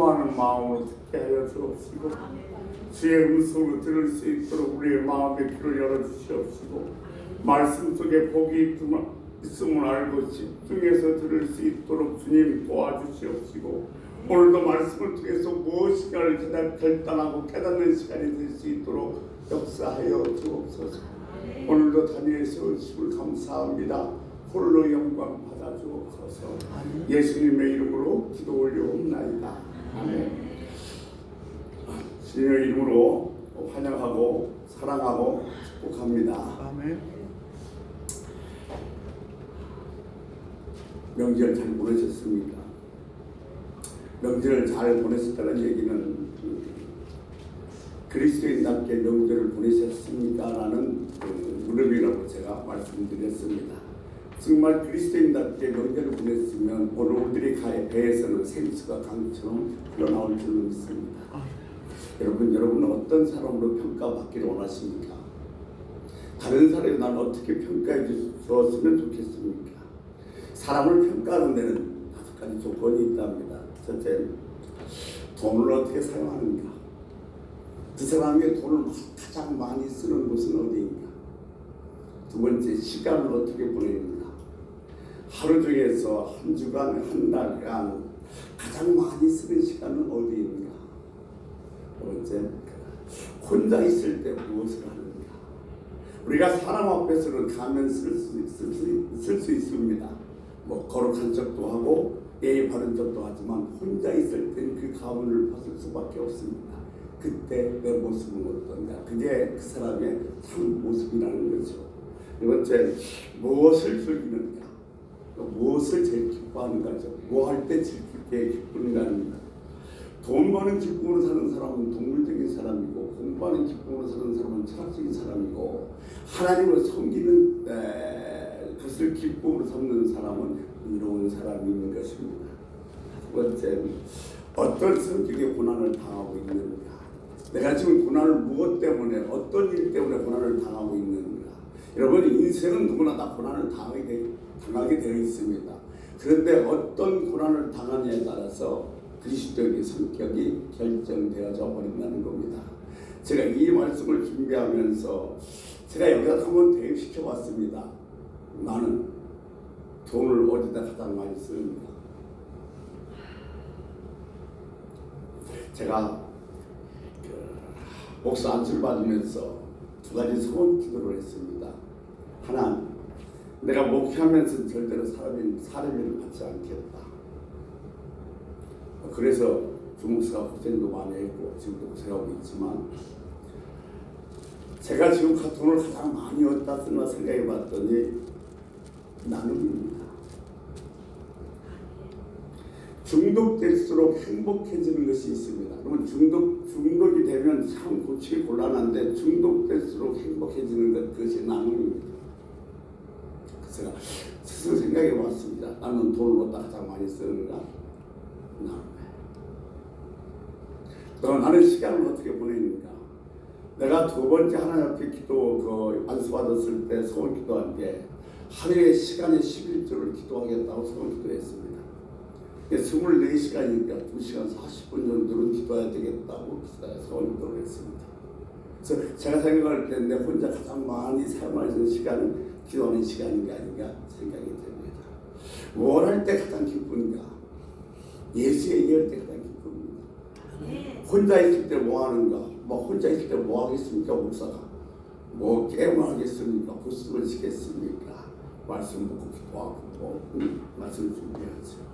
사모하는 마음으로 듣게 하여 주옵시고 주의 음성을 들을 수 있도록 우리의 마음의 귀를 열어주시옵시고 말씀 속에 복이 있음을 알고 집중해서 들을 수 있도록 주님 도와주시옵시고 오늘도 말씀을 통해서 무엇인가를 결단하고 깨닫는 시간이 될 수 있도록 역사하여 주옵소서. 오늘도 다니엘 세우심을 감사합니다. 홀로 영광 받아 주옵소서. 예수님의 이름으로 기도 올려옵나이다. 아멘. 주님의 이름으로 환영하고 사랑하고 축복합니다. 아멘. 명절 잘 보내셨습니까? 명절을 잘 보내셨다는 얘기는 그리스도인답게 명절을 보내셨습니까? 라는 물음이라고 제가 말씀드렸습니다. 정말 그리스도인답게 명절을 보냈으면 오늘 우리들의 배에서는 생수가 강처럼 흘러나올 줄로 믿습니다. 여러분은 어떤 사람으로 평가받기를 원하십니까? 다른 사람이 나를 어떻게 평가해 주었으면 좋겠습니까? 사람을 평가하는 데는 5가지 조건이 있답니다. 첫째, 돈을 어떻게 사용하는가? 그 사람이 돈을 가장 많이 쓰는 곳은 어디인가? 두 번째, 시간을 어떻게 보내는가? 하루 중에서 한 주간, 한 달간 가장 많이 쓰는 시간은 어디인가? 두 번째, 혼자 있을 때 무엇을 하는가? 우리가 사람 앞에서는 가면 쓸 수 있습니다. 거룩한 척도 하고 예의 바른 척도 하지만 혼자 있을 땐 그 가문을 벗을 수밖에 없습니다. 그때 내 모습은 어떤가? 그게 그 사람의 참 모습이라는 거죠. 두 번째, 무엇을 즐기는가? 무엇을 제일 기뻐하는가죠. 뭐 할 때 제일 기쁘는가입니다. 돈 버는 기쁨으로 사는 사람은 동물적인 사람이고 공부하는 기쁨으로 사는 사람은 철학적인 사람이고 하나님을 섬기는 것을 기쁨으로 삼는 사람은 의로운 사람인 것입니다. 두 번째, 어떤 성격의 고난을 당하고 있는가? 내가 지금 고난을 무엇 때문에 어떤 일 때문에 고난을 당하고 있는가? 여러분, 인생은 누구나 다 고난을 당하게 되어 있습니다. 그런데 어떤 고난을 당하냐에 따라서 그리스도의 성격이 결정되어져 버린다는 겁니다. 제가 이 말씀을 준비하면서 제가 여기다 한번 대입시켜 봤습니다. 나는 돈을 어디다 가장 많이 쓰는가? 제가 목사 안수를 받으면서 2가지 소원 기도를 했습니다. 하나, 내가 목회하면서 절대로 사람을 받지 않겠다. 그래서 주목사가 고생도 많이 했고 지금도 고생하고 있지만 제가 지금 돈을 가장 많이 얻다 쓰나 생각해 봤더니 나눔입니다. 중독될수록 행복해지는 것이 있습니다. 그러면 중독이 되면 참 고치기 곤란한데 중독될수록 행복해지는 그것이 나눔입니다. 그래서 제가 스스로 생각해 봤습니다. 나는 돈을 얻다 가장 많이 쓰는가? 나눔. 나는 시간을 어떻게 보내는가? 내가 2번째 하나님 앞에 안수 받았을 때 소원 기도한 게 하루에 시간에 11조를 기도하겠다고 소원 기도했습니다. 24시간이니까 2시간 40분 정도는 기도해야 되겠다고 소원 기도를 했습니다. 그래서 제가 생각할 때 내 혼자 가장 많이 사용할 수 있는 시간은 기도하는 시간인 게 아닌가 생각이 됩니다. 뭘 할 때 가장 기쁜가? 예수 얘기할 때 가장 기쁩니다. 혼자 있을 때 뭐 하는가? 혼자 있을 때 뭐 하겠습니까? 목사가 게임을 하겠습니까? 부스를 시겠습니까? 말씀 듣고 기도하고 말씀 준비하죠.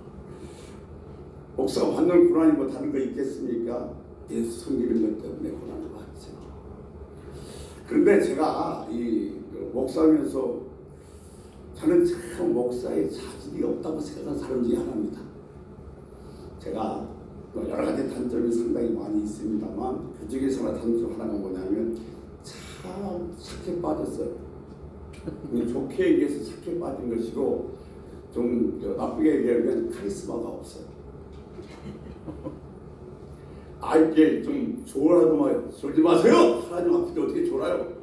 목사가 받는 고난이 다른 거 있겠습니까? 예수 섬기는 것 때문에 고난을 받죠. 그런데 제가 목사하면서 저는 참 목사의 자질이 없다고 생각하는 사람 중에 하나입니다. 제가 여러 가지 단점이 상당히 많이 있습니다만 그 중에서나 단점 하나가 뭐냐면 참 착해 빠졌어요. 좋게 얘기해서 착해 빠진 것이고 좀 나쁘게 얘기하면 카리스마가 없어요. 이게 좀 졸아도 막 졸지 마세요. 하나님 앞에 어떻게 졸아요?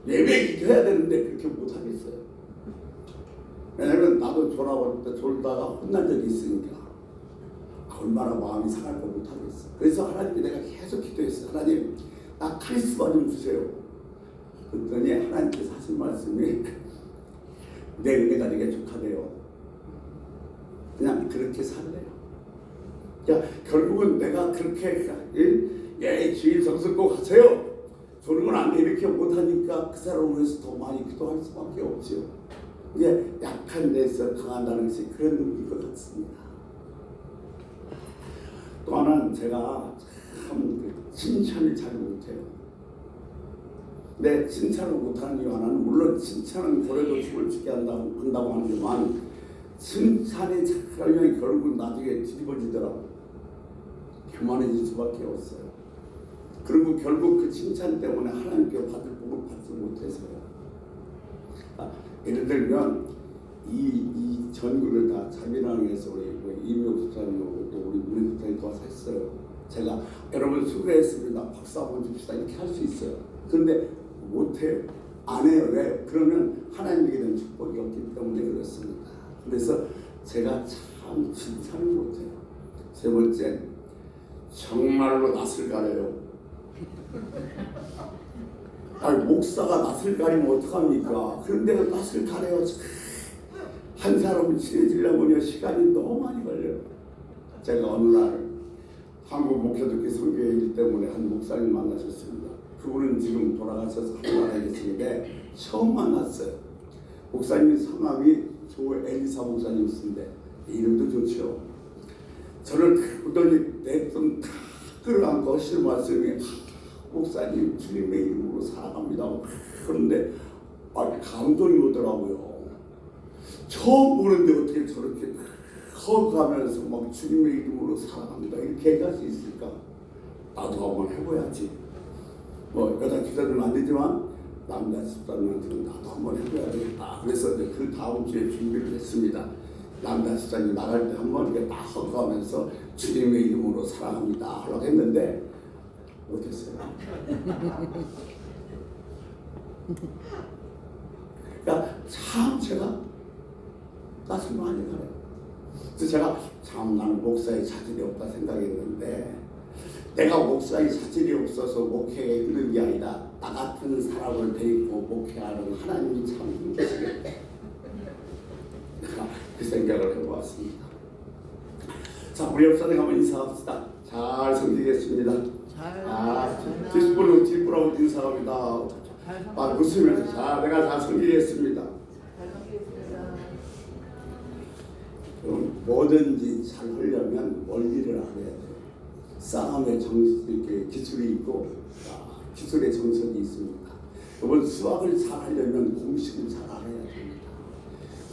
예배 기도해야 되는데 그렇게 못하겠어요. 왜냐면 나도 졸다가 혼난 적이 있으니까 얼마나 마음이 상할까 못하겠어요. 그래서 하나님께 내가 계속 기도했어요. 하나님, 나 카리스마 좀 주세요. 그랬더니 하나님께서 하신 말씀이 내 은혜가 네게 족하대요. 그냥 그렇게 살래요. 결국은 내가 그렇게 주일 성수 꼭 하세요. 저런 건 안 돼. 이렇게 못하니까 그 사람을 위해서 더 많이 기도할 수밖에 없죠. 이게 약한 데서 강한다는 것이 그런 의미인 것 같습니다. 또 하나는 제가 참 칭찬을 잘 못해요. 근데 칭찬을 못하는 이유 하나는 물론 칭찬은 고래도 죽을 죽게 한다고 하지만 칭찬이 잘하면 결국 나중에 뒤집어지더라고요. 교만해질 수밖에 없어요. 그리고 결국 그 칭찬 때문에 하나님께 받을 복을 받지 못해서요. 예를 들면 이 전구를 다 자비랑에서 우리 이명 목사님하고 또 우리 문희 목사님 도와서 했어요. 제가 여러분 수고했습니다. 박수 한번 줍시다. 이렇게 할 수 있어요. 그런데 못해요. 안 해요. 왜? 그러면 하나님에게 대한 축복이 없기 때문에 그렇습니다. 그래서 제가 참 칭찬을 못해요. 세 번째, 정말로 낯을 가려요. 목사가 낯을 가리면 어떡합니까? 그런데 낯을 가려요. 한 사람을 친해지려면 시간이 너무 많이 걸려요. 제가 어느 날 한국 목회독교 선교회 일 때문에 한 목사님 만나셨습니다. 그분은 지금 돌아가셔서 하나님에 계시는데 처음 만났어요. 목사님 성함이 조 엘리사 목사님이신데 이름도 좋죠. 저를 보더니 내 손 다 끌어안고 하시는 말씀이 목사님 주님의 이름으로 살아갑니다. 그런데 감동이 오더라고요. 처음 보는데 어떻게 저렇게 커가면서 막 주님의 이름으로 살아갑니다. 이렇게 얘기할 수 있을까? 나도 한번 해봐야지. 여자 기자들은 안 되지만 남자 집사님한테는 나도 한번 해봐야 되겠다. 그래서 이제 그 다음 주에 준비를 했습니다. 남자 집사님 나갈 때 한번 이렇게 딱 헛가면서 주님의 이름으로 사랑합니다 하려고 했는데 못했어요. 그러니까 참 제가 낯을 많이 가요. 그래서 제가 참 나는 목사의 자질이 없다 생각했는데 내가 목사의 자질이 없어서 목회에 이르는 게 아니라 나 같은 사람을 데리고 목회하는 하나님이 참 힘드시겠다. 그 생각을 해보았습니다. 자, 우리 옆사님 한번 인사합시다. 잘 섬기겠습니다. 뒷부라고 인사합니다. 웃으면서 자, 내가 잘 섬기겠습니다. 뭐든지 잘 하려면 원리를 알아야 돼요. 싸움에 기술이 있고 기술의 정석이 있습니다. 이번 수학을 잘 하려면 공식을 잘 알아야 됩니다.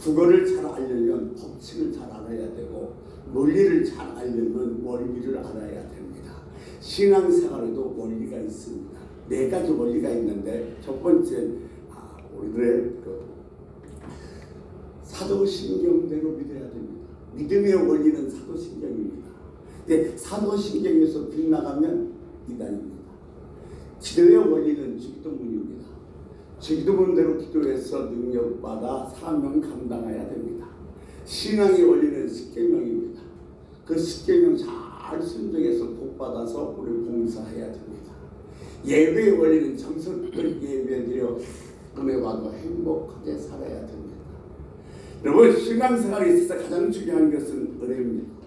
국어를 잘 알려면 법칙을 잘 알아야 되고 논리를 잘 알려면 원리를 알아야 됩니다. 신앙생활에도 원리가 있습니다. 네 가지 원리가 있는데 첫 번째 우리들의 사도신경대로 믿어야 됩니다. 믿음의 원리는 사도신경입니다. 근데 사도신경에서 빗나가면 이단입니다. 기도의 원리는 주기도문입니다. 주기도문대로 기도해서 능력받아 사명 감당해야 됩니다. 신앙의 원리는 십계명입니다. 그 십계명 잘 순종해서 복받아서 우리 봉사해야 됩니다. 예배의 원리는 정성껏 예배드려 은혜받아 행복하게 살아야 됩니다. 여러분, 신앙생활에 있어서 가장 중요한 것은 은혜입니다.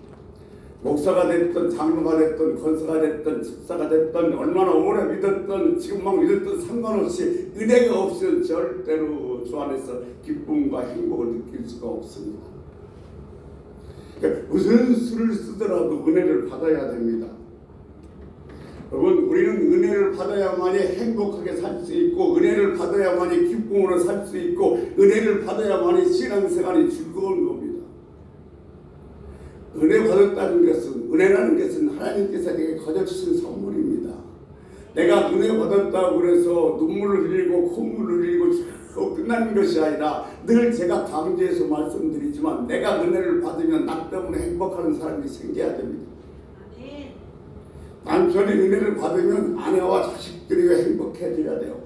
목사가 됐든 장로가 됐든 권사가 됐든 집사가 됐든 얼마나 오래 믿었든 지금 막 믿었든 상관없이 은혜가 없이는 절대로 주 안에서 기쁨과 행복을 느낄 수가 없습니다. 그러니까 무슨 수를 쓰더라도 은혜를 받아야 됩니다. 여러분, 우리는 은혜를 받아야만이 행복하게 살 수 있고 은혜를 받아야만이 기쁨으로 살 수 있고 은혜를 받아야만이 신앙생활이 즐거운 겁니다. 은혜 받았다는 것은, 은혜라는 것은 하나님께서 내게 거저주신 선물입니다. 내가 은혜 받았다고 그래서 눈물을 흘리고 콧물을 흘리고 끝나는 것이 아니라 늘 제가 강조해서 말씀드리지만 내가 은혜를 받으면 나 때문에 행복하는 사람이 생겨야 됩니다. 남편이 은혜를 받으면 아내와 자식들이 행복해져야 돼요.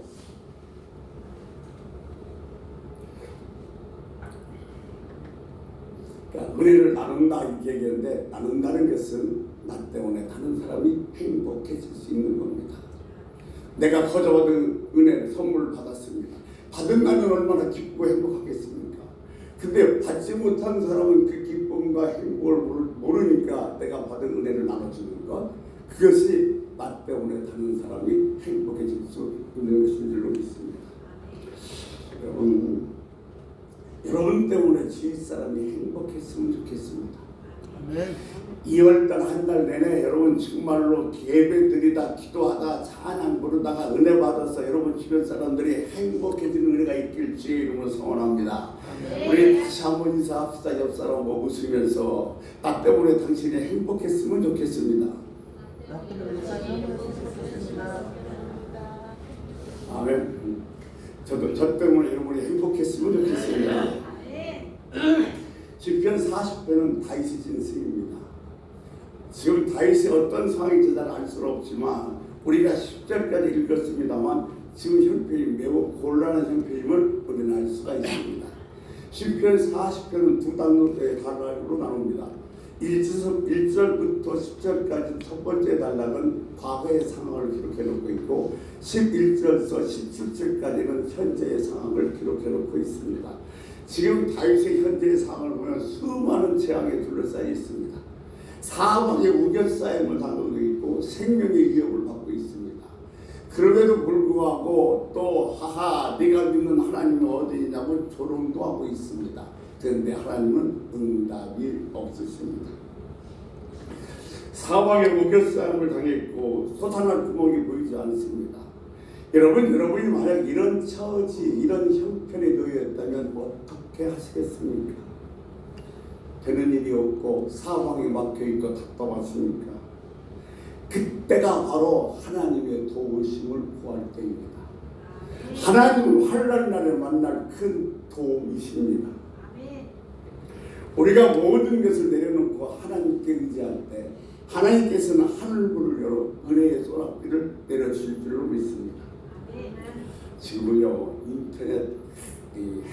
그러니까 은혜를 나눈다 이렇게 얘기하는데 나눈다는 것은 나 때문에 다른 사람이 행복해질 수 있는 겁니다. 내가 거저받은 은혜를 선물을 받았습니다. 받은 나는 얼마나 기쁘고 행복하겠습니까? 근데 받지 못한 사람은 그 기쁨과 행복을 모르니까 내가 받은 은혜를 나눠주는 것, 그것이 나 때문에 다른 사람이 행복해질 수 있는 것인 줄로 믿습니다. 여러분 때문에 주위 사람이 행복했으면 좋겠습니다. 아멘. 2월달 한 달 내내 여러분 정말로 예배 드리다 기도하다 찬양 부르다가 은혜 받아서 여러분 주변 사람들이 행복해지는 은혜가 있길 주의 이름으로 소원합니다. 우리 다시 한번 인사합시다. 옆 사람하고 웃으면서 나 때문에 당신이 행복했으면 좋겠습니다. 아멘. 저도 저 때문에 여러분이 행복했으면 좋겠습니다. 시편 40편은 다윗이 진 승입니다. 지금 다윗이 어떤 상황인지 잘 알 수는 없지만 우리가 10절까지 읽었습니다만 지금 형편이 매우 곤란한 형편임을 우리는 알 수가 있습니다. 시편 40편은 두 단락으로 나눕니다. 1절부터 10절까지 첫 번째 단락은 과거의 상황을 기록해 놓고 있고 11절에서 17절까지는 현재의 상황을 기록해 놓고 있습니다. 지금 다윗의 현재의 상황을 보면 수많은 재앙에 둘러싸여 있습니다. 사망의 우겨싸임을 당하고 있고 생명의 위협을 받고 있습니다. 그럼에도 불구하고 또 하하 네가 믿는 하나님은 어디 있냐고 조롱도 하고 있습니다. 그런데 하나님은 응답이 없으십니다. 사망의 우겨싸임을 당했고 솟아날 구멍이 보이지 않습니다. 여러분이 만약 이런 처지, 이런 형편에 놓여있다면 어떻게 하시겠습니까? 되는 일이 없고 사망에 막혀있고 답답하십니까? 그때가 바로 하나님의 도우심을 구할 때입니다. 하나님은 환난 날에 만날 큰 도움이십니다. 우리가 모든 것을 내려놓고 하나님께 의지할 때 하나님께서는 하늘문을 열어 은혜의 소낙비를 내려주실 줄로 믿습니다. 지금은요 인터넷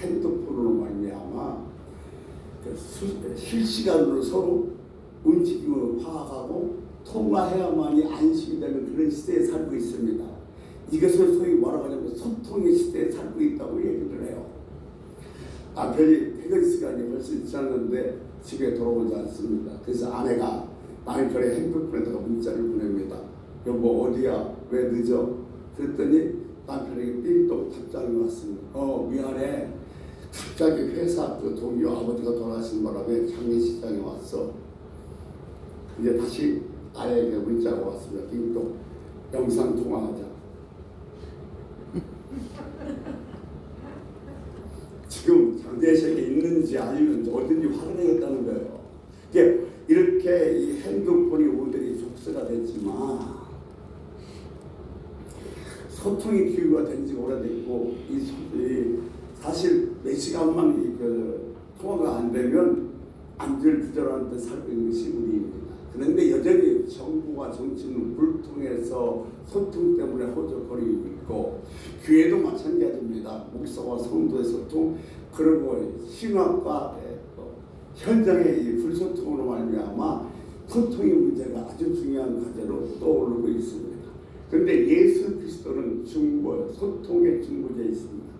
핸드폰으로 말미암아 실시간으로 서로 움직임을 파악하고 통화해야만이 안심이 되는 그런 시대에 살고 있습니다. 이것을 소위 뭐라고 하냐면 소통의 시대에 살고 있다고 얘기를 해요. 남편이 퇴근 시간이 벌써 지났는데 집에 돌아오지 않습니다. 그래서 아내가 남편의 핸드폰에다가 문자를 보냅니다. 여보 어디야? 왜 늦어? 그랬더니 남편에게 띵동 답장이 왔습니다. 미안해. 갑자기 회사 그 동료 아버지가 돌아가신 바람에 장례식장에 왔어. 이제 다시 아내에게 문자가 왔습니다. 띵동 영상 통화하자. 지금 장례식에 있는지 아니면 어딘지 확인하겠다는 거예요. 이렇게 이 핸드폰이 우리들이 족쇄가 됐지만 소통의 기회가 된 지 오래됐고 사실 몇 시간만 통화가 안 되면 안절부절한 데 살고 있는 것이 우리입니다. 그런데 여전히 정부와 정치는 불통해서 소통 때문에 허적거리고 있고 교회도 마찬가지입니다. 목사와 성도의 소통 그리고 신학과 현장의 불소통으로 말미암아 소통의 문제가 아주 중요한 과제로 떠오르고 있습니다. 그런데 예수 그리스도는 소통의 중보자이십니다.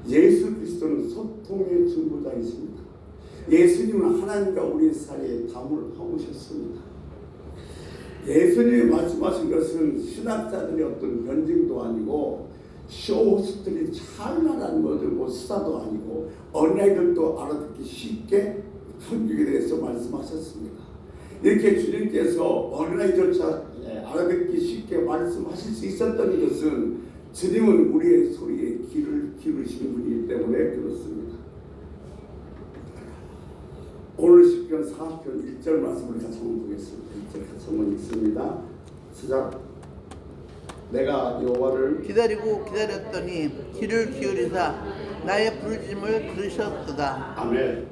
예수 그리스도는 소통의 중보자이십니다. 예수님은 하나님과 우리 사이에 담을 하오셨습니다. 예수님이 말씀하신 것은 신학자들의 어떤 변증도 아니고 쇼호스들이 찰나라는 것도 수다도 아니고 어린아이들도 알아듣기 쉽게 성경에 대해서 말씀하셨습니다. 이렇게 주님께서 어린아이조차 알아듣기 쉽게 말씀하실 수 있었던 것은 주님은 우리의 소리에 귀를 기울이시는 분이기 때문에 그렇습니다. 오늘 시편 40편 1절 말씀을 같이 한번 보겠습니다. 1절 같이 한번 읽습니다. 시작. 내가 여호와를 기다렸더니 귀를 기울이사 나의 부르심을 들으셨도다. 아멘.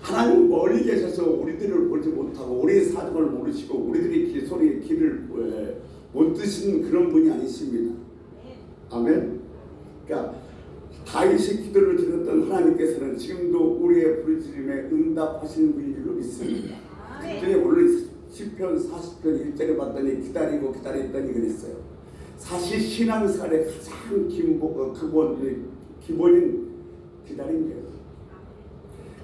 하나님 멀리 계셔서 우리들을 보지 못하고 우리의 사정을 모르시고 우리들의 소리에 귀를 못 드시는 그런 분이 아니십니다. 아멘. 그러니까 다윗의 기도를 들었던 하나님께서는 지금도 우리의 부르짖음에 응답하시는 분인 줄로 믿습니다. 그때 원래 시편 40편 1절에 봤더니 기다리고 기다렸더니 그랬어요. 사실 신앙생활의 가장 기본인 기다린 거예요.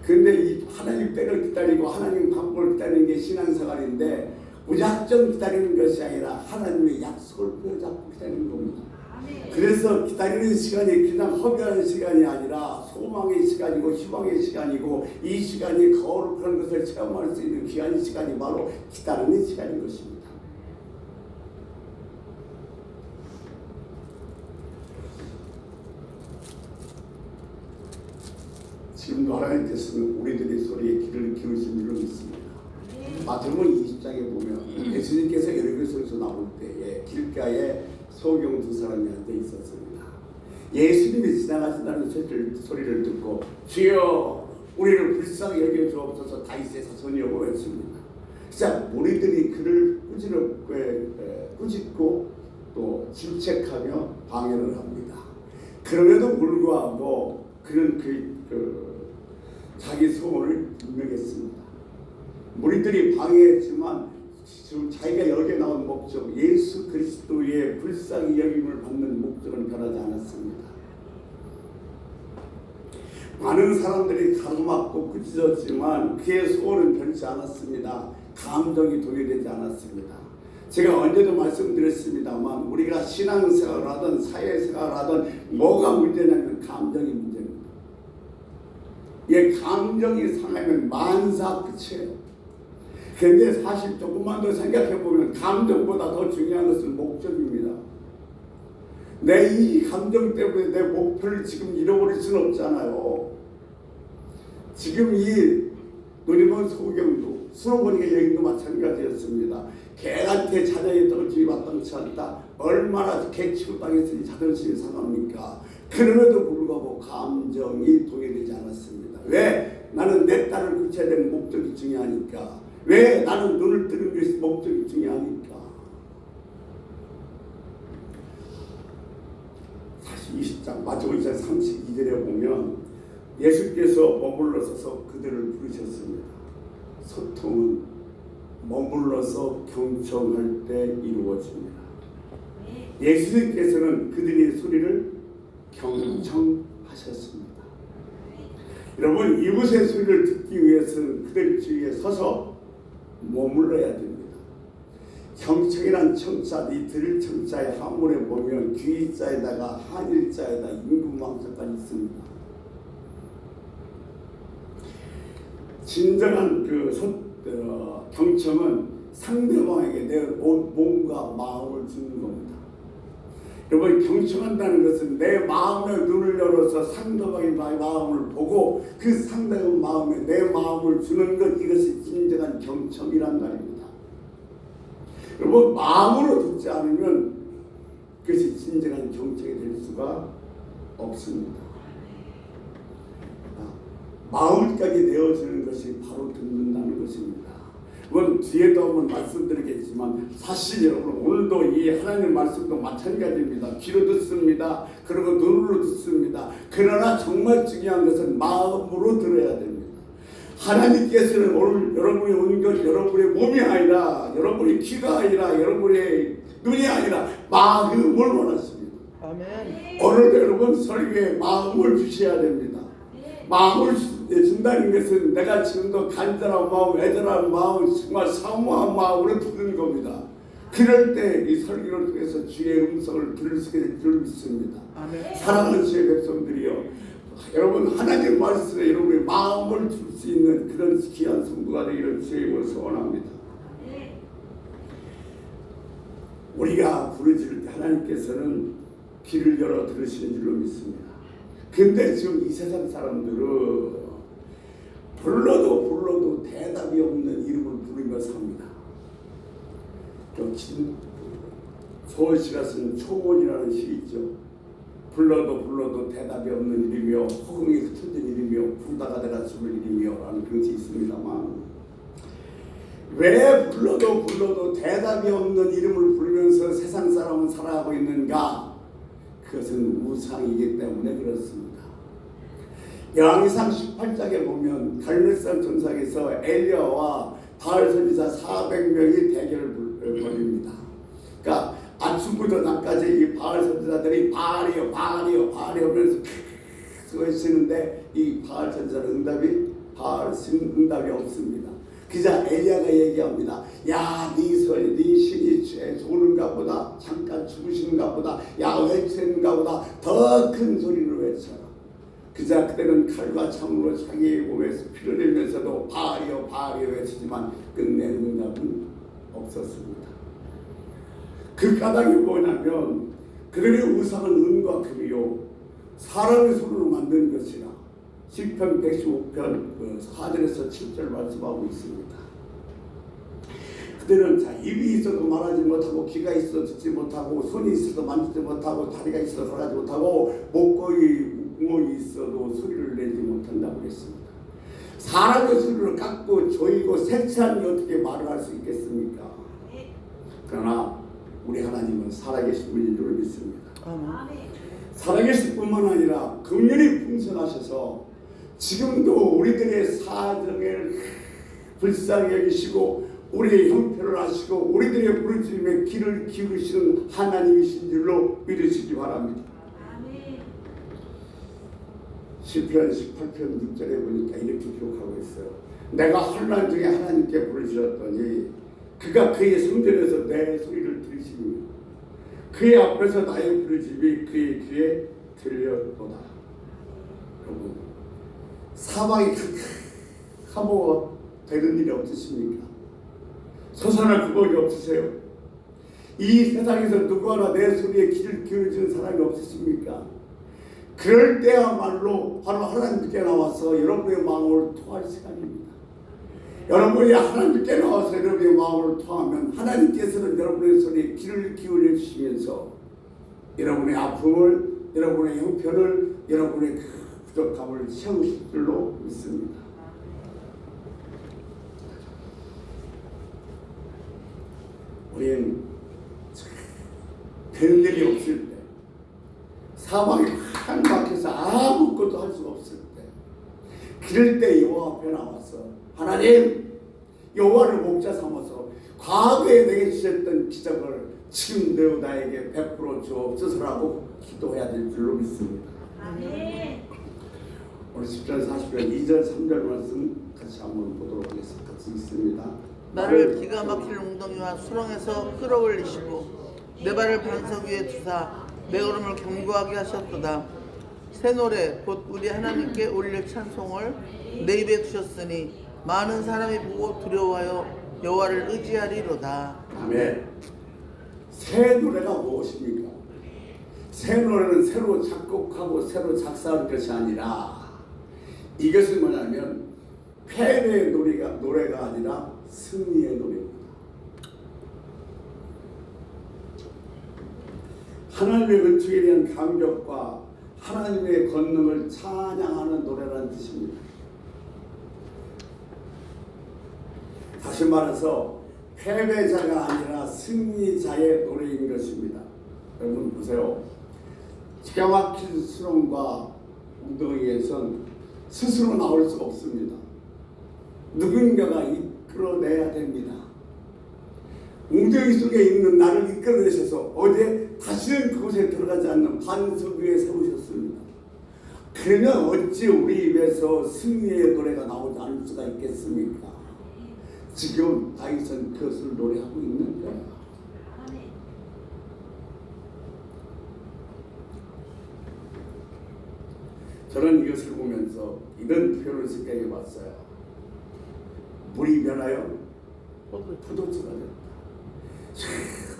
근데 이 하나님 때를 기다리고 하나님 방법을 기다리는 게 신앙생활인데 무작정 기다리는 것이 아니라 하나님의 약속을 뼈잡고 기다리는 겁니다. 그래서 기다리는 시간이 그냥 허비하는 시간이 아니라 소망의 시간이고 희망의 시간이고 이 시간이 거룩한 것을 체험할 수 있는 귀한 시간이 바로 기다리는 시간인 것입니다. 지금도 하나님께서는 우리들의 소리에 귀를 기울이신 줄로 믿습니다. 마태복음 20장에 보면 예수님께서 여리고성에서 나올 때에 길가에 소경 두 사람이 앉아 있었습니다. 예수님이 지나가신다는 소리를 듣고 주여 우리를 불쌍히 여겨 주옵소서 다윗의 자손이라고 했습니다. 자, 우리들이 그를 꾸짖고 또 질책하며 방해를 합니다. 그럼에도 불구하고 그는 자기 소원을 분명했습니다. 무리들이 방해했지만 지금 자기가 여기에 나온 목적, 예수 그리스도의 불쌍히 여김을 받는 목적은 변하지 않았습니다. 많은 사람들이 가로막고 꾸짖었지만 그의 소원은 변치 않았습니다. 감정이 동요되지 않았습니다. 제가 언제도 말씀드렸습니다만 우리가 신앙생활을 하든 사회생활을 하든 뭐가 문제냐면 감정이 문제입니다. 예, 감정이 상하면 만사 끝이에요. 그런데 사실 조금만 더 생각해보면 감정보다 더 중요한 것은 목적입니다. 내 이 감정 때문에 내 목표를 지금 잃어버릴 수는 없잖아요. 지금 이 누리본 소경도 수로보니까 여인도 마찬가지였습니다. 개한테 자녀의 떨어짐이 마땅치 않다. 얼마나 개 취급당했으니 자존심이 상합니까? 그럼에도 불구하고 감정이 동요되지 않았습니다. 왜? 나는 내 딸을 고쳐야 되는 목적이 중요하니까. 왜? 나는 눈을 뜨는 것이 목적이 중요하니까. 사실 20장 마태복음 20장 32절에 보면 예수께서 머물러서서 그들을 부르셨습니다. 소통은 머물러서 경청할 때 이루어집니다. 예수님께서는 그들의 소리를 경청하셨습니다. 여러분, 이웃의 소리를 듣기 위해서는 그들 주위에 서서 머물러야 됩니다. 경청이란 청자, 이 들을 청자의 한문에 보면 귀자에다가 한일자에다 임금망자까지 있습니다. 진정한 경청은 상대방에게 내 몸과 마음을 주는 겁니다. 여러분, 경청한다는 것은 내 마음의 눈을 열어서 상대방의 마음을 보고 그 상대방 마음에 내 마음을 주는 것, 이것이 진정한 경청이란 말입니다. 여러분, 마음으로 듣지 않으면 그것이 진정한 경청이 될 수가 없습니다. 마음까지 내어주는 것이 바로 듣는다는 것입니다. 그건 뒤에도 한번 말씀드리겠지만 사실 여러분 오늘도 이 하나님 말씀도 마찬가지입니다. 귀로 듣습니다. 그리고 눈으로 듣습니다. 그러나 정말 중요한 것은 마음으로 들어야 됩니다. 하나님께서는 오늘 여러분이 오는 것 여러분의 몸이 아니라 여러분의 귀가 아니라 여러분의 눈이 아니라 마음을 원하십니다. 아멘. 오늘도 여러분 설교에 마음을 주셔야 됩니다. 마음을 준다는 것은 내가 지금도 간절한 마음, 애절한 마음, 정말 사모한 마음으로 듣는 겁니다. 그럴 때 이 설교를 통해서 주의 음성을 들을 수 있는 줄 믿습니다. 아멘. 사랑하는 주의 백성들이여, 여러분 하나님 말씀에 여러분의 마음을 줄 수 있는 그런 귀한 성도가 되기를 주의 이름으로 소원합니다. 우리가 부르짖을 때 하나님께서는 귀를 열어 들으시는 줄로 믿습니다. 근데 지금 이 세상 사람들은 불러도 대답이 없는 이름을 부르며 삽니다. 서울시가 쓴 초원이라는 시 있죠. 불러도 대답이 없는 이름이요, 허공에 흩어진 이름이요, 부르다가 내가 죽을 이름이요 라는 그런 시 있습니다만, 왜 불러도 대답이 없는 이름을 부르면서 세상 사람은 살아가고 있는가? 그것은 우상이기 때문에 그렇습니다. 열왕기상 18장에 보면 갈멜산 전상에서 엘리야와 바알 선지자 400명이 대결을 벌입니다. 그러니까 아침부터 낮까지 이 바알 선지자들이 바알이요 바알이요 바알이요 하면서 계속 외치는데 이 바알 선지자는 응답이 없습니다. 그자 엘리야가 얘기합니다. 야, 네 신이 조는가 보다, 잠깐 죽으시는가 보다, 야 외치는가 보다 더 큰 소리로 외쳐라. 그자 그때는 칼과 창으로 자기 몸에서 피를 흘리면서도 바알이요 바알이요 외치지만 끝내 응답은 없었습니다. 그 까닭이 뭐냐면 그들의 우상은 은과 금이요 사람의 손으로 만든 것이라 시편 115편 4절에서 7절 말씀하고 있습니다. 그들은 자 입이 있어도 말하지 못하고 귀가 있어도 듣지 못하고 손이 있어도 만지지 못하고 다리가 있어도 걸어가지 못하고 목이 있어도 소리를 내지 못한다고 했습니다. 사람의 소리를 깎고 조이고 색칠하니 어떻게 말을 할 수 있겠습니까? 그러나 우리 하나님은 살아계신 분인 줄 믿습니다. 살아계실 뿐만 아니라 긍휼히 풍성하셔서 지금도 우리들의 사정을 불쌍히 여기시고 우리의 형편을 아시고 우리들의 부르짖음에 귀를 기울이시는 하나님이신 줄로 믿으시기 바랍니다. 시편 18편 6절에 보니까 이렇게 기록하고 있어요. 내가 환난 중에 하나님께 부르짖었더니 그가 그의 성전에서 내 소리를 들으시며 그의 앞에서 나의 부르짖음이 그의 귀에 들렸도다. 여러분, 사방이 카모가 되는 일이 없으십니까? 솟아날 구멍이 없으세요? 이 세상에서 누구 하나 내 소리에 귀를 기울여주는 사람이 없으십니까? 그럴 때야말로 바로 하나님께 나와서 여러분의 마음을 통할 시간입니다. 여러분이 하나님께 나와서 여러분의 마음을 통하면 하나님께서는 여러분의 소리에 귀를 기울여 주시면서 여러분의 아픔을, 여러분의 형편을, 여러분의 부족함을 채우실 줄로 믿습니다. 우리는 되는 일이 없을 때, 사방이 한 막혀서 아무것도 할 수가 없을 때, 그럴 때 여호와 앞에 나와서 하나님, 여호와를 목자 삼아서 과거에 내게 주셨던 기적을 지금 나에게 베풀어 주옵소서라고 기도해야 될 줄로 믿습니다. 아멘. 오늘 10절 40절 2절 3절 말씀 같이 한번 보도록 하겠습니다. 같이 읽습니다. 나를 기가 막힐 웅덩이와 수렁에서 끌어올리시고 내 발을 반석 위에 두사 내 걸음을 견고하게 하셨도다. 새 노래 곧 우리 하나님께 올릴 찬송을 내 입에 두셨으니 많은 사람이 보고 두려워하여 여호와를 의지하리로다. 아멘. 새 노래가 무엇입니까? 새 노래는 새로 작곡하고 새로 작사한 것이 아니라 이것은 뭐냐면 패배의 노래가 아니라 승리의 노래입니다. 하나님의 은총에 대한 감격과 하나님의 권능을 찬양하는 노래라는 뜻입니다. 다시 말해서 패배자가 아니라 승리자의 노래인 것입니다. 여러분 보세요. 기가 막힌 수렁과 웅덩이에선 스스로 나올 수가 없습니다. 누군가가 이끌어내야 됩니다. 웅덩이 속에 있는 나를 이끌어내셔서 어제 다시는 그곳에 들어가지 않는 반석 위에 세우셨습니다. 그러면 어찌 우리 입에서 승리의 노래가 나오지 않을 수가 있겠습니까? 지금 다윗은 그것을 노래하고 있는 거예요. 저는 이것을 보면서 이런 표현을 생각해 봤어요. 물이 변하여 포도주가 됐다.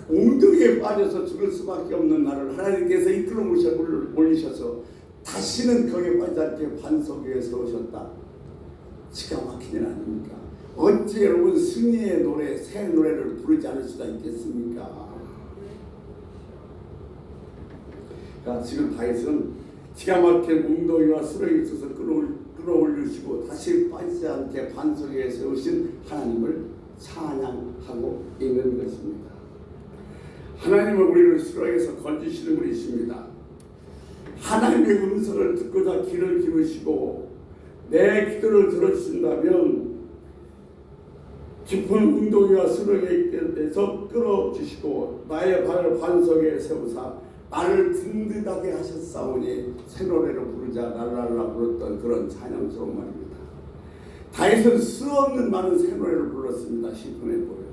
웅덩이에 빠져서 죽을 수밖에 없는 나를 하나님께서 이끌어 올리셔서 다시는 거기에 빠지지 않게 반석 위에 세우셨다. 기가 막힌 일 아닙니까? 어찌 여러분 승리의 노래, 새 노래를 부르지 않을 수가 있겠습니까? 그러니까 지금 다윗은 기가 막힌 웅덩이와 수렁에 있어서 끌어올리시고 다시 빠지지 않게 반석 위에 세우신 하나님을 찬양하고 있는 것입니다. 하나님은 우리를 수렁에서 건지시는 분이십니다. 하나님의 음성을 듣고자 귀를 기울이시고 내 기도를 들어주신다면 깊은 웅덩이와 수렁에서 끌어주시고 나의 발을 반석에 세우사 나를 든든하게 하셨사오니 새 노래를 부르자 랄랄라 불렀던 그런 찬양스러운 말입니다. 다윗은 수없는 많은 새 노래를 불렀습니다. 시편에 보면.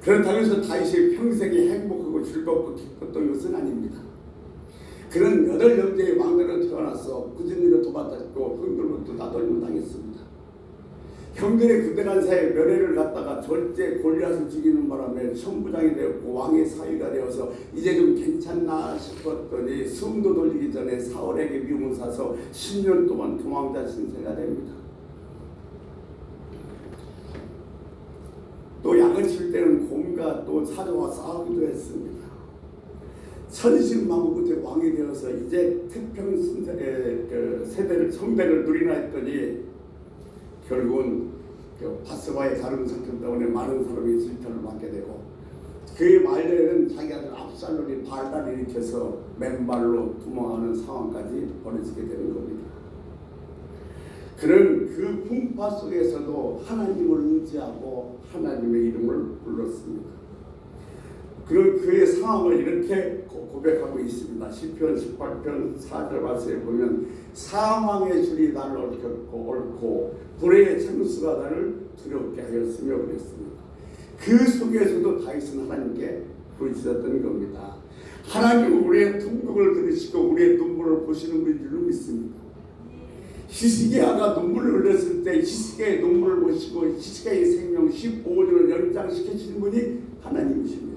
그렇다고 해서 다윗이 평생에 행복하고 즐겁고 기뻤던 것은 아닙니다. 그는 8형제의 왕들로 태어나서 굳은 일을 도받았고 형들로부터 나돌림을 당했습니다. 형들의 그대란 사이에 멸해를 갖다가 절제 골리앗을 죽이는 바람에 천부장이 되었고 왕의 사위가 되어서 이제 좀 괜찮나 싶었더니 숨도 돌리기 전에 사울에게 미움을 사서 10년 동안 도망자 신세가 됩니다. 또 양을 칠 때는 곰과 또 사자와 싸우기도 했습니다. 천신만고 끝에 왕이 되어서 이제 태평 세대를 성대를 누리나 했더니 결국은 바스바의 가름 사건 때문에 많은 사람이 질타를 받게 되고 그의 말년에는 자기 아들 압살롬이 반란을 일으켜서 맨발로 도망하는 상황까지 벌어지게 되는 겁니다. 그는 그 풍파 속에서도 하나님을 의지하고 하나님의 이름을 불렀습니다. 그런 그의 상황을 이렇게 고백하고 있습니다. 시편 18편 4절 말씀에 보면 사망의 줄이 나를 얽고 불의의 창수가 나를 두렵게 하였으며 그랬습니다. 그 속에서도 다윗은 하나님께 부르짖었던 겁니다. 하나님은 우리의 통곡을 들으시고 우리의 눈물을 보시는 분인 줄 믿습니다. 히스기야가 눈물을 흘렸을 때 히스기야의 눈물을 보시고 히스기야의 생명 15년을 연장시키시는 분이 하나님이십니다.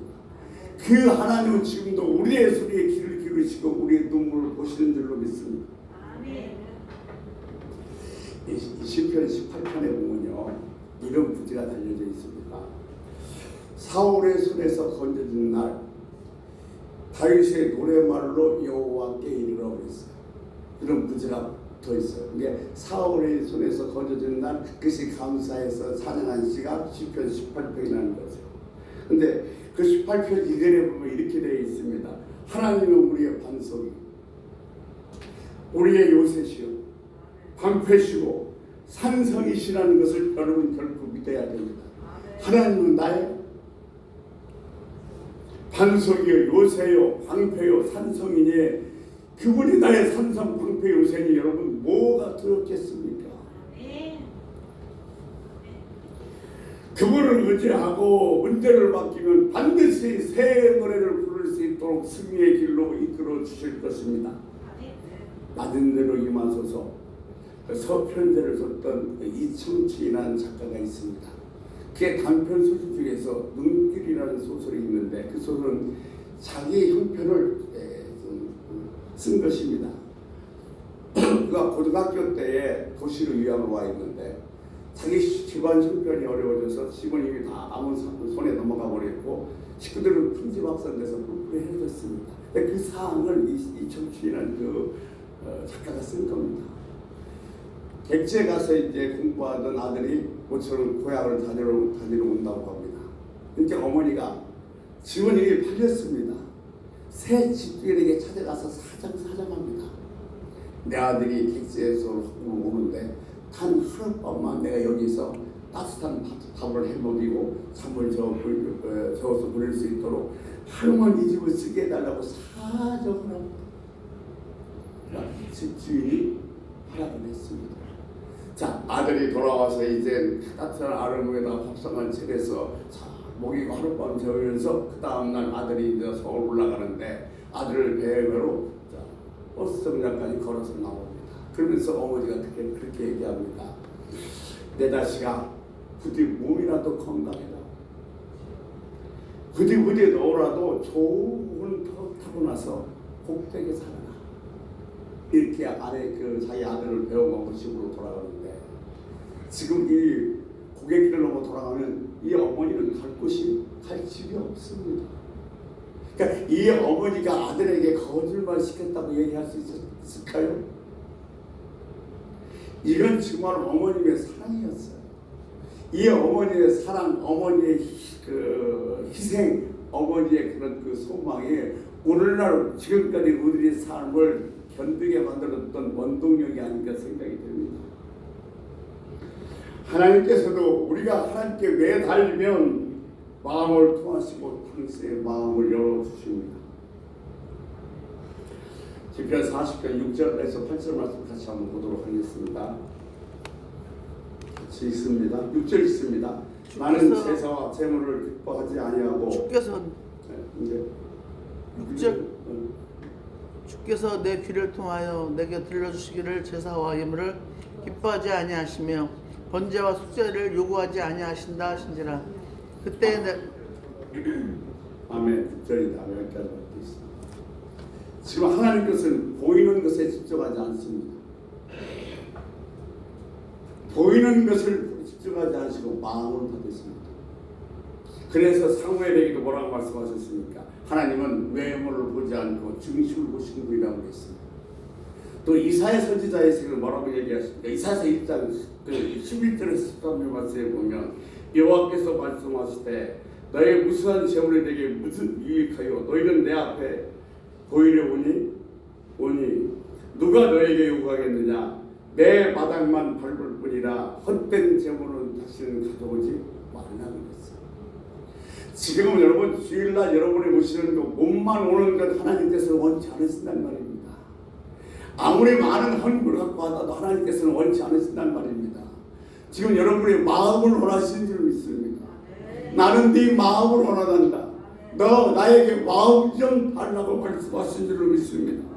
그 하나님은 지금도 우리의 소리에 귀를 기울이시고 우리의 눈물을 보시는 줄로 믿습니다. 이 시편 18편에 보면요 이런 부지가 달려져 있습니다. 사울의 손에서 건져진 날 다윗의 노래말로 여호와께 이르라 그랬어요. 이런 부지가 더 있어요. 이게 사울의 손에서 건져진 날 그것이 감사해서 찬양한 시가 시편 18편이라는 거죠. 근데 그 18편 이전에 보면 이렇게 되어 있습니다. 하나님은 우리의 반석이 우리의 요새시요 방패시고 산성이시라는 것을 여러분 결코 믿어야 됩니다. 하나님은 나의 반석이요 요새요 방패요 산성이니 그분이 나의 산성 방패 요새니 여러분 뭐가 두렵겠습니까? 그분을 의지하고 문제를 맡기면 반드시 새 노래를 부를 수 있도록 승리의 길로 이끌어 주실 것입니다. 낮은 대로 임하소서. 서편제를 썼던 이청치라는 작가가 있습니다. 그의 단편 소설 중에서 눈길이라는 소설이 있는데 그 소설은 자기의 형편을 쓴 것입니다. 그가 고등학교 때에 도시를 유학을 와 있는데 자기 집안 형편이 어려워져서 시부님이 다 아무 손에 넘어가 버렸고 식구들은 풍지박산돼서 불불해졌습니다. 그 사항을 이청춘이라는 그 작가가 쓴 겁니다. 객지에 가서 이제 공부하던 아들이 모처럼 고향을 다니러 온다고 합니다. 그러니까 어머니가 지원이 팔렸습니다. 새 집주인에게 찾아가서 사정합니다. 내 아들이 객지에서 오는데 단 하룻밤만 내가 여기서 따뜻한 밥을 해먹이고 잠을 저어서 보낼 수 있도록 하루만 이 집을 쓰게 해달라고 사정을 합니다. 집주인이 하라고 했습니다. 자, 아들이 돌아와서 이제 따뜻한 아랫목에다가 밥상을 차려서 먹이고 하룻밤 재우면서 그 다음날 아들이 이제 서울 올라가는데 아들을 배회로 버스 정류장까지 걸어서 나옵니다. 그러면서 어머니가 그렇게 얘기합니다. 내 자식아 부디 몸이라도 건강해라. 부디 너라도 좋은 터 타고 나서 복되게 살아라. 이렇게 자기 아들을 배워먹고 집으로 돌아가는데 지금 이 고갯길을 넘어 돌아가면 이 어머니는 갈 집이 없습니다. 그러니까 이 어머니가 아들에게 거짓말 시켰다고 얘기할 수 있을까요? 이건 정말 어머님의 사랑이었어요. 이 어머니의 사랑, 어머니의 희생, 어머니의 그런 그 소망이 오늘날 지금까지 우리의 삶을 견디게 만들었던 원동력이 아닌가 생각이 됩니다. 하나님께서도 우리가 하나님께 매달리면 마음을 통하시고 당신의 마음을 열어주십니다. 시편 40편 6절에서 8절 말씀 같이 한번 보도록 하겠습니다. 같이 있습니다. 6절 있습니다. 나는 제사와 제물을 기뻐하지 아니하고 주께서 이제 6절 주께서 내 귀를 통하여 내게 들려주시기를 제사와 예물을 기뻐하지 아니하시며 번제와 속죄를 요구하지 아니하신다 하신지라. 그때 내 아멘. 6절이다. 여기까지 있습니다. 지금 하나님 것은 보이는 것에 집중하지 않습니다. 보이는 것을 집중하지 않으시고 마음을 받으십니다. 그래서 사무엘에게도 뭐라고 말씀하셨습니까? 하나님은 외모를 보지 않고 중심을 보시는 분이라고 했습니다. 또 이사야 선지자의 책을 뭐라고 얘기하십니까? 이사야 1장 11절에서 13절 말씀에 보면 여호와께서 말씀하시되 너의 무수한 재물이 내게 무슨 유익하여 너희는 내 앞에 보이려 오니 누가 너에게 요구하겠느냐? 내 마당만 밟을 뿐이라 헛된 재물은 다시는 가져오지 말라고 했어요. 지금은 여러분 주일날 여러분이 오시는 것 몸만 오는 것 하나님께서는 원치 않으신단 말입니다. 아무리 많은 헌금을 갖고 하다도 하나님께서는 원치 않으신단 말입니다. 지금 여러분의 마음을 원하시는 줄 믿습니다. 나는 네 마음을 원한다. 너 나에게 마음 좀 달라고 말씀하신 줄로 믿습니다.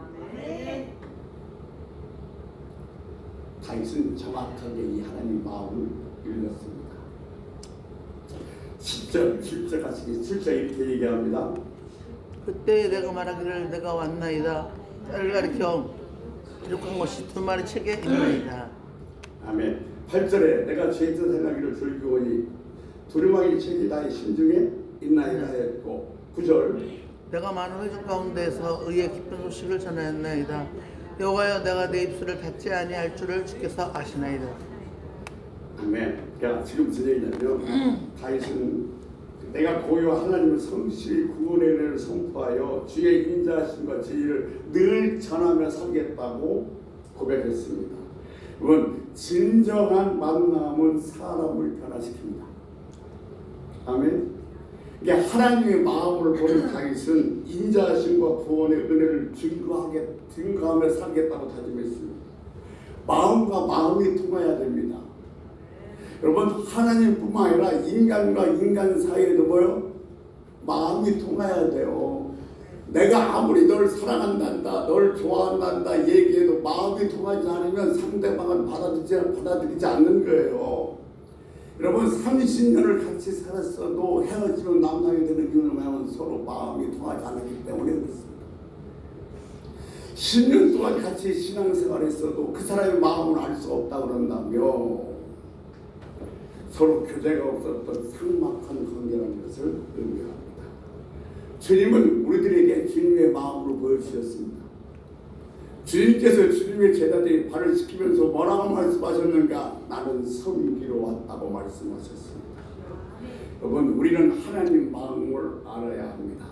다윗은 정확하게 이 하나님 마음을 읽었습니다. 7절 가시기 7절 이렇게 얘기합니다. 그때 내가 말하기를 내가 왔나이다. 때를 가리켜 기록한 것이 두 마리 책에 있나이다. 아멘. 8절에 내가 죄짓은 행하기를 즐기오니 두루마기 책이 나의 심중에 있나이다 했고 9절 내가 많은 회중 가운데서 의의 기쁜 소식을 전하였나이다. 여호와여 내가 내 입술을 닫지 아니할 줄을 주께서 아시나이다. 아멘. 그러니까 지금 무슨 얘기냐면 다윗은 내가 고요 하나님의 성실히 구원의 은혜를 선포하여 주의 인자하심과 진리를 늘 전하며 살겠다고 고백했습니다. 여러분 진정한 만남은 사람을 변화시킵니다. 아멘. 이게 하나님의 마음을 보는 다윗은 인자하심과 구원의 은혜를 증거하며 살겠다고 다짐했습니다. 마음과 마음이 통해야 됩니다. 여러분 하나님뿐만 아니라 인간과 인간 사이에도 뭐요? 마음이 통해야 돼요. 내가 아무리 널 사랑한단다, 널 좋아한단다 얘기해도 마음이 통하지 않으면 상대방은 받아들이지 않는 거예요. 여러분 30년을 같이 살았어도 헤어지면 남남이 되는 이유는 뭐냐면 서로 마음이 통하지 않았기 때문에 그렇습니다. 10년 동안 같이 신앙생활했어도 그 사람의 마음을 알 수 없다고 그런다며 서로 교제가 없었던 삭막한 관계라는 것을 의미합니다. 주님은 우리들에게 주님의 마음으로 보여주셨습니다. 주님께서 주님의 제자들이 발을 씻기면서 뭐라고 말씀하셨는가? 나는 섬기러 왔다고 말씀하셨습니다. 여러분 우리는 하나님 마음을 알아야 합니다.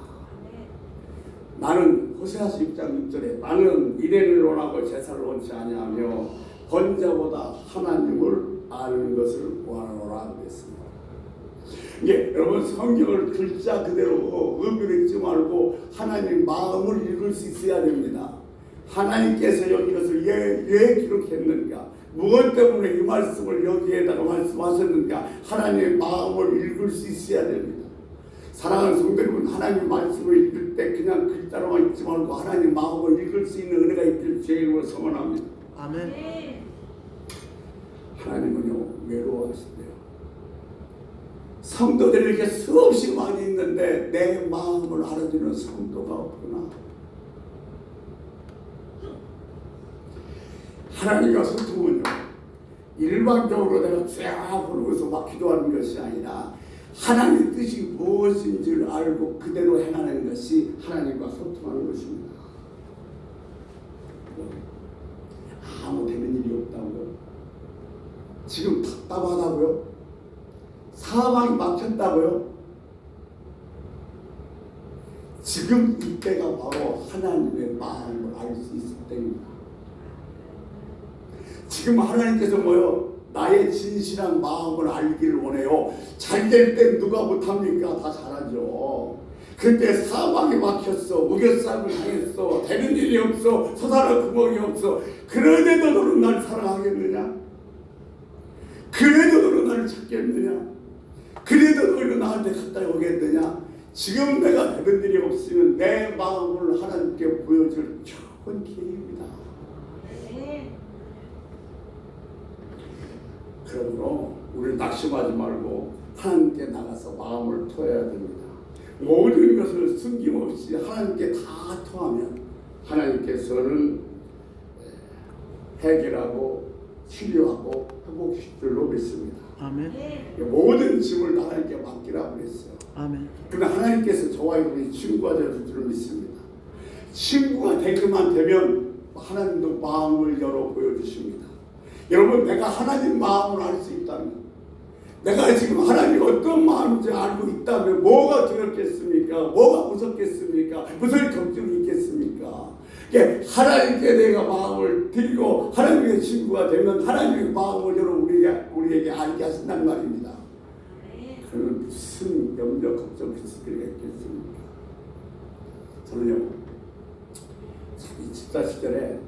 나는 호세아서 6장 6절에 나는 이레를 원하고 제사를 원치 아니하며 번제보다 하나님을 아는 것을 원하노라 그랬습니다. 이게 여러분 성경을 글자 그대로 의미를 읽지 말고 하나님 마음을 읽을 수 있어야 됩니다. 하나님께서 여기 이것을 왜 기록했는가? 무엇 때문에 이 말씀을 여기에다가 말씀하셨는가? 하나님의 마음을 읽을 수 있어야 됩니다. 사랑하는 성도 여러분, 하나님 말씀을 읽을 때 그냥 글자로만 읽지 말고 하나님 마음을 읽을 수 있는 은혜가 있기를 주의 이름으로 소원합니다. 아멘. 하나님은요 외로워하신대요. 성도들이 이렇게 수없이 많이 있는데 내 마음을 알아주는 성도가 없구나. 하나님과 소통은요 일반적으로 내가 쫙 부르고서 막 기도하는 것이 아니라 하나님의 뜻이 무엇인지를 알고 그대로 행하는 것이 하나님과 소통하는 것입니다. 아무 되는 일이 없다고요? 지금 답답하다고요? 사방이 막혔다고요? 지금 이때가 바로 하나님의 마음을 알 수 있을 때입니다. 지금 하나님께서 뭐요? 나의 진실한 마음을 알기를 원해요. 잘 될 땐 누가 못합니까? 다 잘하죠. 그때 사방에 막혔어. 무결싸움을 당했어. 되는 일이 없어. 서사할 구멍이 없어. 그런데도 너는 날 사랑하겠느냐? 그래도 너는 나를 찾겠느냐? 그래도 너는 나한테 가까이 오겠느냐? 지금 내가 되는 일이 없으면 내 마음을 하나님께 보여줄 좋은 기회입니다. 그러므로 우리 낙심하지 말고 하나님께 나가서 마음을 토해야 됩니다. 모든 것을 숨김없이 하나님께 다 토하면 하나님께서는 해결하고 치료하고 회복시킬 줄로 믿습니다. 아멘. 모든 짐을 하나님께 맡기라고 했어요. 아멘. 그러나 하나님께서 저와 여러분이 친구가 되어줄 줄을 믿습니다. 친구가 되기만 되면 하나님도 마음을 열어 보여주십니다. 여러분, 내가 하나님 마음을 알 수 있다면, 내가 지금 하나님이 어떤 마음인지 알고 있다면 뭐가 두렵겠습니까? 뭐가 무섭겠습니까? 무슨 걱정이 있겠습니까? 하나님께 내가 마음을 드리고 하나님의 친구가 되면 하나님의 마음을 열어 우리에게 알게 하신다는 말입니다. 그러면 무슨 염려, 걱정, 그리가 있겠습니까? 저는요, 이 집사 시절에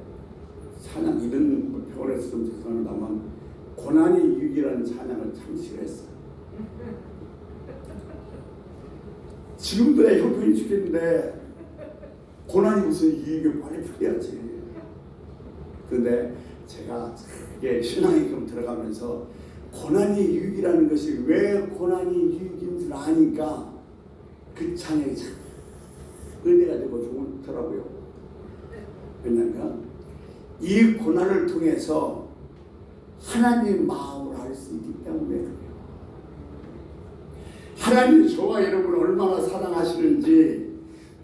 찬양 이런 표현에서 좀 죄송합니다만 고난이 유익이라는 찬양을 참 싫어했어요. 지금도 내 형편이 죽겠는데 고난이 무슨 유익을 빨리 풀어야지. 그런데 제가 이게 신앙이 좀 들어가면서 고난이 유익이라는 것이 왜 고난이 유익인 줄 아니까 그 찬양이 참 은혜가 되고 좋더라고요. 왜냐하면 이 고난을 통해서 하나님의 마음을 알 수 있기 때문에 그래요. 하나님이 저와 여러분을 얼마나 사랑하시는지,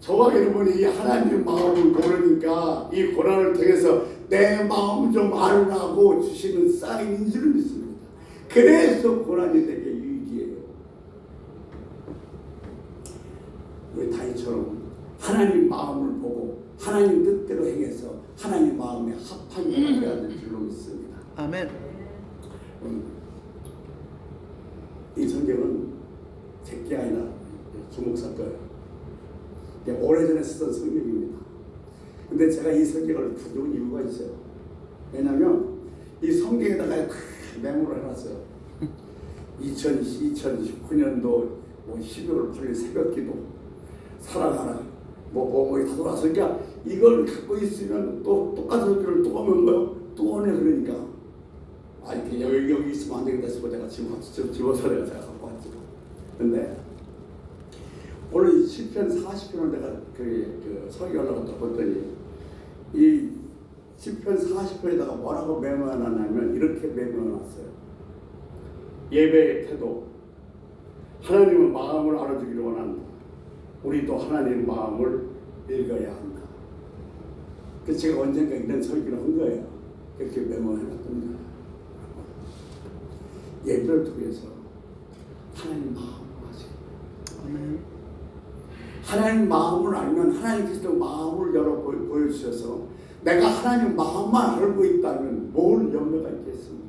저와 여러분이 이 하나님의 마음을 모르니까 이 고난을 통해서 내 마음 좀 알라고 주시는 사인인 줄 믿습니다. 그래서 고난이 되게 유익이에요. 우리 다윗처럼 하나님 마음을 보고 하나님 뜻대로 행해서 하나님 마음에 합한 자가 되어야 될 줄로 믿습니다. 아멘. 이 성경은 제게 아니라 주목사 거예요. 오래전에 쓰던 성경입니다. 근데 제가 이 성경을 가져온 이유가 있어요. 왜냐하면 이 성경에다가 큰 메모를 해놨어요. 2019년도 12월 8일 새벽기도, 사랑하라, 다 돌아서니까 이걸 갖고 있으면 또 똑같은 소리를 또 오는 거예요. 또 오네. 그러니까 이렇게 여기 있으면 안 되겠다 싶어 제가 집어서 제가 갖고 왔죠. 근데 오늘 이 시편 40편을 내가 그 설교하려고 또 봤더니 이 시편 40편에다가 뭐라고 메모해놨냐면 이렇게 메모해놨어요. 예배의 태도, 하나님의 마음을 알아주기를 원한다. 우리도 하나님의 마음을 읽어야 한다. 그래서 제가 언젠가 이런 설교를 한 거예요. 그렇게 메모해놨던 거예요. 예배를 통해서 하나님 마음을 아시고, 하나님 마음을 알면 하나님께서 마음을 열어 보여주셔서 내가 하나님 마음만 알고 있다면 뭘 염려가 있겠습니까?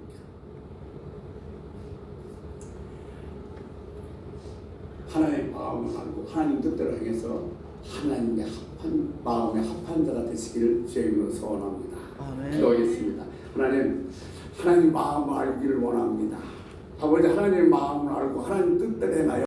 하나님의 마음을 알고 하나님 뜻대로 행해서 하나님의 마음에 합한 자가 되시기를 주의 이름으로 소원합니다. 기도하겠습니다. 하나님 마음을 알기를 원합니다. 아버지, 하나님의 마음을 알고 하나님 뜻대로 행하여